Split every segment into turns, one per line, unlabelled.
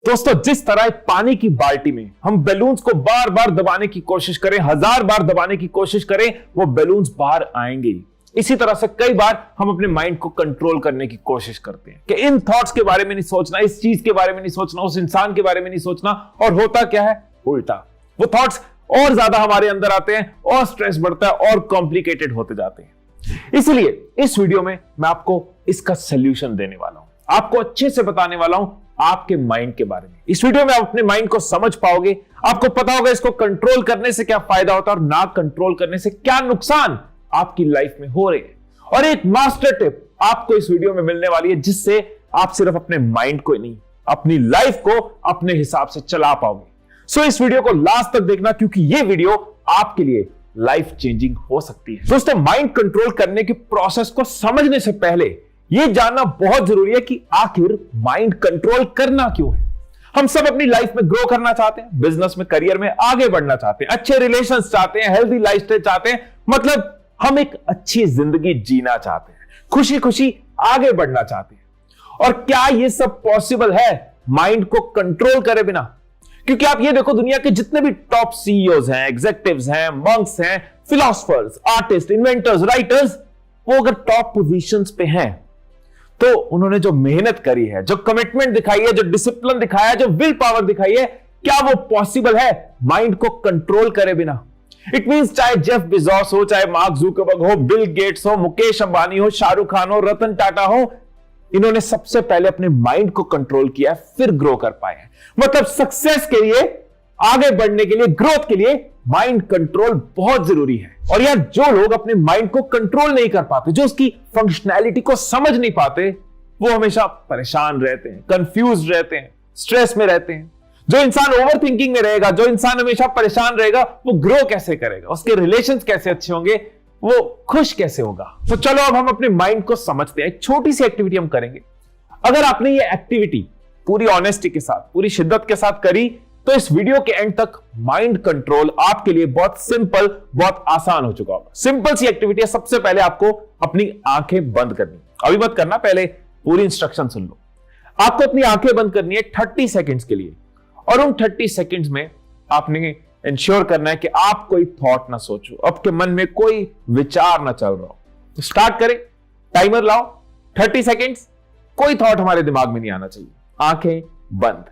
दोस्तों, जिस तरह एक पानी की बाल्टी में हम बैलून्स को बार बार दबाने की कोशिश करें, 1000 बार दबाने की कोशिश करें, वो बैलून्स बाहर आएंगे। इसी तरह से कई बार हम अपने माइंड को कंट्रोल करने की कोशिश करते हैं कि इन थॉट्स के बारे में नहीं सोचना, इस चीज के बारे में नहीं सोचना, उस इंसान के बारे में नहीं सोचना, और होता क्या है? उल्टा। वो थॉट्स और ज्यादा हमारे अंदर आते हैं और स्ट्रेस बढ़ता है और कॉम्प्लिकेटेड होते जाते हैं। इसलिए इस वीडियो में मैं आपको इसका सोल्यूशन देने वाला हूं, आपको अच्छे से बताने वाला हूं आपके माइंड के बारे में। इस वीडियो में आप अपने माइंड को समझ पाओगे, आपको पता होगा इसको कंट्रोल करने से क्या फायदा होता है और ना कंट्रोल करने से क्या नुकसान आपकी लाइफ में हो रहे हैं। और एक मास्टर टिप आपको इस वीडियो में मिलने वाली है, जिससे आप सिर्फ अपने माइंड को ही नहीं, अपनी लाइफ को अपने हिसाब से चला पाओगे। सो इस वीडियो को लास्ट तक देखना, क्योंकि यह वीडियो आपके लिए लाइफ चेंजिंग हो सकती है। दोस्तों, माइंड कंट्रोल करने के प्रोसेस को समझने से पहले यह जानना बहुत जरूरी है कि आखिर माइंड कंट्रोल करना क्यों है। हम सब अपनी लाइफ में ग्रो करना चाहते हैं, बिजनेस में, करियर में आगे बढ़ना चाहते हैं, अच्छे रिलेशंस चाहते हैं, हेल्दी लाइफस्टाइल चाहते हैं, मतलब हम एक अच्छी जिंदगी जीना चाहते हैं, खुशी खुशी आगे बढ़ना चाहते हैं। और क्या यह सब पॉसिबल है माइंड को कंट्रोल करे बिना? क्योंकि आप ये देखो, दुनिया के जितने भी टॉप सीईओज हैं, एग्जीक्यूटिव्स हैं, मंक्स हैं, फिलोसोफर्स, आर्टिस्ट, इन्वेंटर्स, राइटर्स, वो अगर टॉप पोजीशंस पे हैं तो उन्होंने जो मेहनत करी है, जो कमिटमेंट दिखाई है, जो डिसिप्लिन दिखाया है, जो विल पावर दिखाई है, क्या वो पॉसिबल है माइंड को कंट्रोल करे बिना? इट मींस चाहे जेफ बेजोस हो, चाहे मार्क जुकरबर्ग हो, बिल गेट्स हो, मुकेश अंबानी हो, शाहरुख खान हो, रतन टाटा हो, इन्होंने सबसे पहले अपने माइंड को कंट्रोल किया, फिर ग्रो कर पाए हैं। मतलब सक्सेस के लिए, आगे बढ़ने के लिए, ग्रोथ के लिए माइंड कंट्रोल बहुत जरूरी है। और यार, जो लोग अपने माइंड को कंट्रोल नहीं कर पाते, जो उसकी फंक्शनैलिटी को समझ नहीं पाते, वो हमेशा परेशान रहते हैं, कंफ्यूज रहते हैं, स्ट्रेस में रहते हैं। जो इंसान ओवर थिंकिंग में रहेगा, जो इंसान हमेशा परेशान रहेगा, वो ग्रो कैसे करेगा? उसके रिलेशंस कैसे अच्छे होंगे? वो खुश कैसे होगा? तो चलो अब हम अपने माइंड को समझते हैं। एक छोटी सी एक्टिविटी हम करेंगे। अगर आपने ये एक्टिविटी पूरी ऑनेस्टी के साथ, पूरी शिद्दत के साथ करी, तो इस वीडियो के एंड तक माइंड कंट्रोल आपके लिए बहुत सिंपल, बहुत आसान हो चुका होगा। सिंपल सी एक्टिविटी है। सबसे पहले आपको अपनी आंखें बंद करनी, अभी मत करना, पहले पूरी इंस्ट्रक्शन सुन लो। आपको अपनी आंखें बंद करनी है 30 सेकेंड्स के लिए, और उन 30 सेकेंड्स में आपने इंश्योर करना है कि आप कोई थॉट ना सोचो, आपके मन में कोई विचार ना चल रहा हो। तो स्टार्ट करें, टाइमर लाओ, 30 सेकेंड्स, कोई थॉट हमारे दिमाग में नहीं आना चाहिए। आंखें बंद।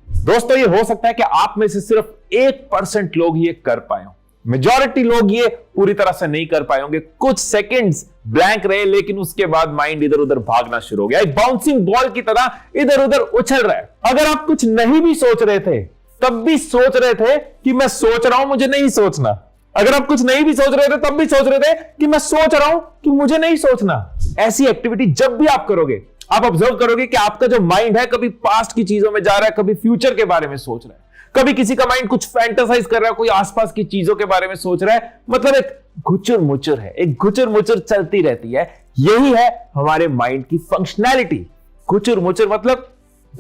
दोस्तों, ये हो सकता है कि आप में से सिर्फ 1% लोग ये कर पाए हो, मेजॉरिटी लोग ये पूरी तरह से नहीं कर पाए होंगे। कुछ सेकंड्स ब्लैंक रहे, लेकिन उसके बाद माइंड इधर उधर भागना शुरू हो गया, एक बाउंसिंग बॉल की तरह इधर उधर उछल रहा है। अगर आप कुछ नहीं भी सोच रहे थे, तब भी सोच रहे थे कि मैं सोच रहा हूं, मुझे नहीं सोचना। अगर आप कुछ नहीं भी सोच रहे थे, तब भी सोच रहे थे कि मैं सोच रहा हूं कि मुझे नहीं सोचना। ऐसी एक्टिविटी जब भी आप करोगे, आप ऑब्जर्व करोगे कि आपका जो माइंड है, कभी पास्ट की चीजों में जा रहा है, कभी फ्यूचर के बारे में सोच रहा है, कभी किसी का माइंड कुछ फैंटेसाइज कर रहा है, कोई आसपास की चीजों के बारे में सोच रहा है। मतलब एक घुचुर मुचुर है, एक घुचुर मुचुर चलती रहती है। यही है हमारे माइंड की फंक्शनैलिटी। घुचुर मुचुर मतलब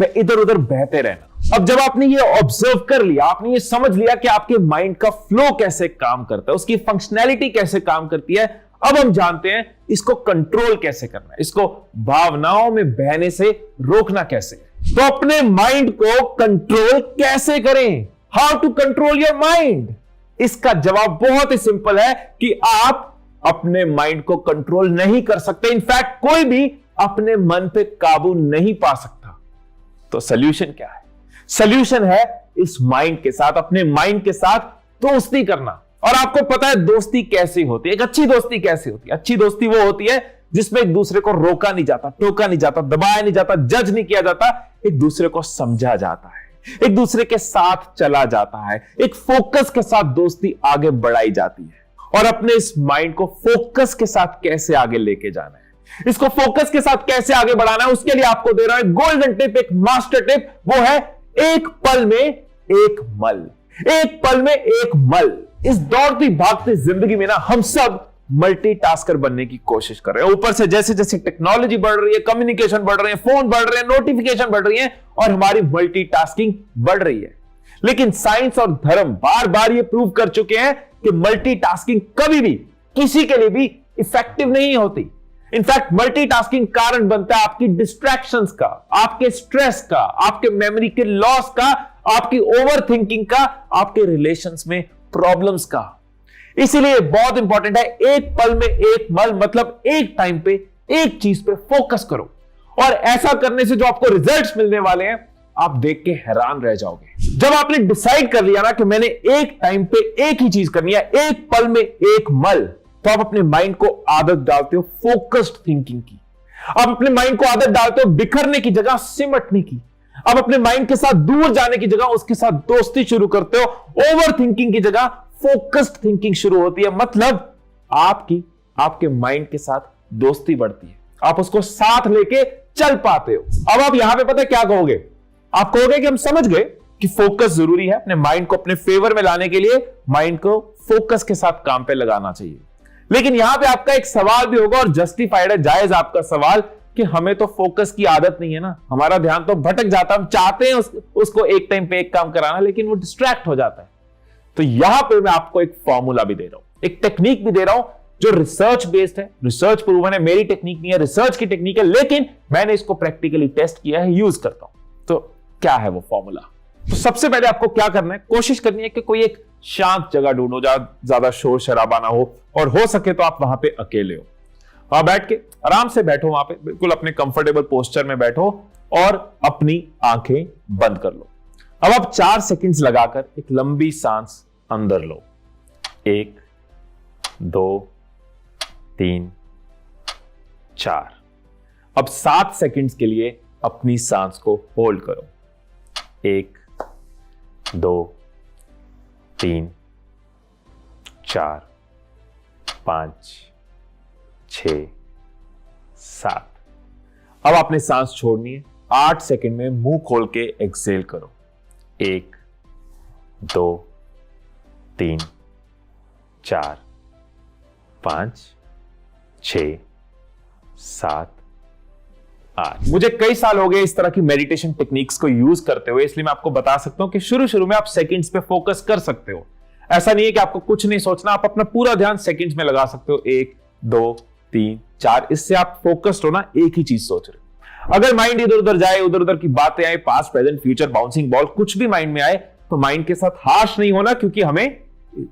इधर उधर बहते रहना। अब जब आपने ये ऑब्जर्व कर लिया, आपने ये समझ लिया कि आपके माइंड का फ्लो कैसे काम करता है, उसकी फंक्शनैलिटी कैसे काम करती है, अब हम जानते हैं इसको कंट्रोल कैसे करना है, इसको भावनाओं में बहने से रोकना कैसे। तो अपने माइंड को कंट्रोल कैसे करें? How to control your mind? इसका जवाब बहुत ही सिंपल है कि आप अपने माइंड को कंट्रोल नहीं कर सकते। इनफैक्ट कोई भी अपने मन पे काबू नहीं पा सकता। तो सॉल्यूशन क्या है? सॉल्यूशन है इस माइंड के साथ, अपने माइंड के साथ दोस्ती करना। और आपको पता है दोस्ती कैसी होती है, एक अच्छी दोस्ती कैसी होती है? अच्छी दोस्ती वो होती है जिसमें एक दूसरे को रोका नहीं जाता, टोका नहीं जाता, दबाया नहीं जाता, जज नहीं किया जाता, एक दूसरे को समझा जाता है, एक दूसरे के साथ चला जाता है, एक फोकस के साथ दोस्ती आगे बढ़ाई जाती है। और अपने इस माइंड को फोकस के साथ कैसे आगे लेके जाना है, इसको फोकस के साथ कैसे आगे बढ़ाना है, उसके लिए आपको दे रहा है गोल्डन टिप, एक मास्टर टिप। वो है एक पल में एक मल, एक पल में एक मल। इस दौड़ती भागती जिंदगी में ना हम सब मल्टीटास्कर बनने की कोशिश कर रहे हैं। ऊपर से जैसे जैसे टेक्नोलॉजी बढ़ रही है, कम्युनिकेशन बढ़ रहे हैं, फोन बढ़ रहे हैं, नोटिफिकेशन बढ़ रही है और हमारी मल्टीटास्किंग बढ़ रही है। लेकिन साइंस और धर्म बार बार ये प्रूव कर चुके हैं कि मल्टीटास्किंग कभी भी किसी के लिए भी इफेक्टिव नहीं होती। इनफैक्ट मल्टीटास्किंग कारण बनता है आपकी डिस्ट्रैक्शंस का, आपके स्ट्रेस का, आपके मेमोरी के लॉस का, आपकी ओवर थिंकिंग का, आपके रिलेशंस में प्रॉब्लम्स का। इसीलिए बहुत इंपॉर्टेंट है, एक पल में एक मल, मतलब एक टाइम पे एक चीज पे फोकस करो। और ऐसा करने से जो आपको रिजल्ट्स मिलने वाले हैं, आप देख के हैरान रह जाओगे। जब आपने डिसाइड कर लिया ना कि मैंने एक टाइम पे एक ही चीज करनी है, एक पल में एक मल, तो आप अपने माइंड को आदत डालते हो फोकस्ड थिंकिंग की। आप अपने माइंड को आदत डालते हो बिखरने की जगह सिमटने की। आप अपने माइंड के साथ दूर जाने की जगह उसके साथ दोस्ती शुरू करते हो। ओवर थिंकिंग की जगह फोकस्ड थिंकिंग शुरू होती है। मतलब आपके माइंड के साथ दोस्ती बढ़ती है, आप उसको साथ लेके चल पाते हो। अब आप यहां पे पता है क्या कहोगे? आप कहोगे कि हम समझ गए कि फोकस जरूरी है, अपने माइंड को अपने फेवर में लाने के लिए माइंड को फोकस के साथ काम पे लगाना चाहिए। लेकिन यहां पे आपका एक सवाल भी होगा, और जस्टिफाइड है, जायज आपका सवाल, कि हमें तो फोकस की आदत नहीं है ना, हमारा ध्यान तो भटक जाता है, हम चाहते हैं उसको एक टाइम पे एक काम कराना, लेकिन वो डिस्ट्रैक्ट हो जाता है। तो यहां पे मैं आपको एक फॉर्मूला भी दे रहा हूं, एक टेक्निक भी दे रहा हूं जो रिसर्च बेस्ड है, रिसर्च प्रूवन है। मेरी टेक्निक नहीं है, रिसर्च की टेक्निक है, लेकिन मैंने इसको प्रैक्टिकली टेस्ट किया है, यूज करता हूं। तो क्या है वो फॉर्मूला? तो सबसे पहले आपको क्या करना है, कोशिश करनी है कि कोई एक शांत जगह ढूंढो जहां ज्यादा शोर शराबा ना हो, और हो सके तो आप वहां पे अकेले हो। वहां बैठ के आराम से बैठो, वहां पे बिल्कुल अपने कंफर्टेबल पोस्चर में बैठो और अपनी आंखें बंद कर लो। अब आप 4 सेकंड्स लगाकर एक लंबी सांस अंदर लो। 1 2 3 4। अब 7 सेकंड्स के लिए अपनी सांस को होल्ड करो। 1 2 3 4 5 6 7। अब आपने सांस छोड़नी है। 8 सेकंड में मुंह खोल के एक्सेल करो। 1 2 3 4 5 6 7 8। मुझे कई साल हो गए इस तरह की मेडिटेशन टेक्निक्स को यूज करते हुए, इसलिए मैं आपको बता सकता हूं कि शुरू में आप सेकंड्स पे फोकस कर सकते हो। ऐसा नहीं है कि आपको कुछ नहीं सोचना, आप अपना पूरा ध्यान सेकंड्स में लगा सकते हो। 1 2 3 4, इससे आप फोकस्ड हो ना, एक ही चीज सोच रहे हो। अगर माइंड इधर उधर जाए, उधर उधर की बातें आए, past present future bouncing ball कुछ भी माइंड में आए, तो माइंड के साथ हार्श नहीं होना, क्योंकि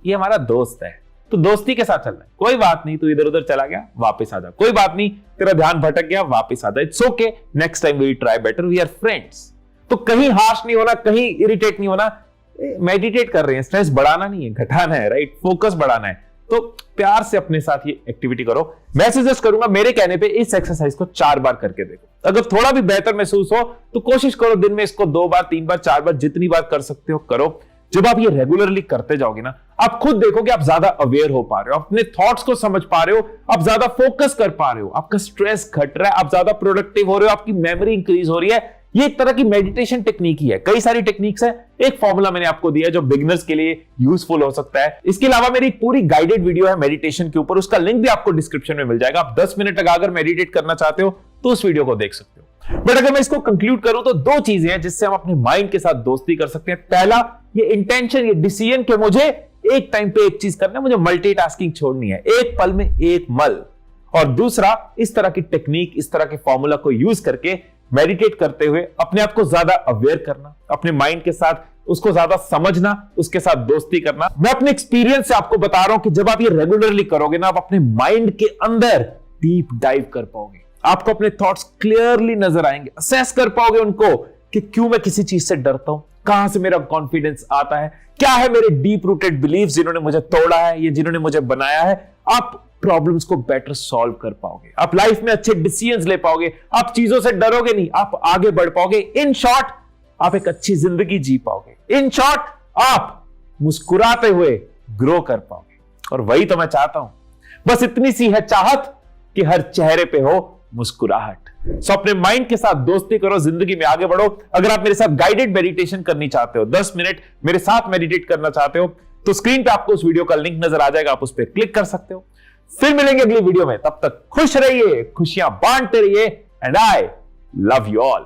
ये हमारा दोस्त है, तो दोस्ती के साथ चलना है। कोई बात नहीं, तू इधर उधर चला गया, वापस आ जा। कोई बात नहीं, तेरा ध्यान भटक गया, वापस आ जा। It's okay, next time we try better, we are friends. तो कहीं हार्श नहीं होना, कहीं इरिटेट नहीं होना। मेडिटेट कर रहे हैं, स्ट्रेस बढ़ाना नहीं है, घटाना है, राइट? फोकस बढ़ाना है। तो प्यार से अपने साथ ये एक्टिविटी करो। मैं सजेस्ट करूंगा मेरे कहने पे इस एक्सरसाइज को 4 बार करके देखो। अगर थोड़ा भी बेहतर महसूस हो तो कोशिश करो दिन में इसको 2 बार 3 बार 4 बार जितनी बार कर सकते हो करो। जब आप ये रेगुलरली करते जाओगे ना, आप खुद देखोगे आप ज्यादा अवेयर हो पा रहे हो, अपने थॉट्स को समझ पा रहे हो, आप ज्यादा फोकस कर पा रहे हो, आपका स्ट्रेस घट रहा है, आप ज्यादा प्रोडक्टिव हो रहे हो, आपकी मेमोरी इंक्रीज हो रही है। ये एक तरह की मेडिटेशन टेक्निक ही है। कई सारी टेक्निक्स है, एक फॉर्मूला मैंने आपको दिया है जो बिगिनर्स के लिए यूजफुल हो सकता है। इसके अलावा मेरी पूरी गाइडेड वीडियो है मेडिटेशन के ऊपर, उसका लिंक भी आपको डिस्क्रिप्शन में मिल जाएगा। आप 10 मिनट लगाकर मेडिटेट करना चाहते हो तो उस वीडियो को देख सकते हो। बट अगर मैं इसको कंक्लूड करूं तो 2 चीजें हैं जिससे हम अपने माइंड के साथ दोस्ती कर सकते हैं। पहला, ये इंटेंशन, ये डिसीजन कि मुझे एक टाइम पे एक चीज करना है, मुझे मल्टीटास्किंग छोड़नी है, एक पल में एक मल। और दूसरा, इस तरह की टेक्निक, इस तरह के फॉर्मूला को यूज करके मेडिटेट करते हुए अपने आप को ज्यादा अवेयर करना, अपने माइंड के साथ उसको ज्यादा समझना, उसके साथ दोस्ती करना। मैं अपने एक्सपीरियंस से आपको बता रहा हूं कि जब आप ये रेगुलरली करोगे ना, आप अपने माइंड के अंदर डीप डाइव कर पाओगे। आपको अपने थॉट्स क्लियरली नजर आएंगे, असेस कर पाओगे उनको कि क्यों मैं किसी चीज से डरता हूं, कहां से मेरा कॉन्फिडेंस आता है, क्या है मेरे डीप रूटेड बिलीफ जिन्होंने मुझे तोड़ा है, ये जिन्होंने मुझे बनाया है। आप प्रॉब्लम्स को बेटर सॉल्व कर पाओगे, आप लाइफ में अच्छे डिसीजंस ले पाओगे, आप चीजों से डरोगे नहीं, आप आगे बढ़ पाओगे। इन शॉर्ट, आप एक अच्छी जिंदगी जी पाओगे। इन शॉर्ट, आप मुस्कुराते हुए ग्रो कर पाओगे। और वही तो मैं चाहता हूं। बस इतनी सी है चाहत कि हर चेहरे पे हो मुस्कुराहट। सो अपने माइंड के साथ दोस्ती करो, जिंदगी में आगे बढ़ो। अगर आप मेरे साथ गाइडेड मेडिटेशन करनी चाहते हो, 10 मिनट मेरे साथ मेडिटेट करना चाहते हो, तो स्क्रीन पे आपको उस वीडियो का लिंक नजर आ जाएगा, आप उस पर क्लिक कर सकते हो। फिर मिलेंगे अगली वीडियो में, तब तक खुश रहिए, खुशियां बांटते रहिए, and I love you all.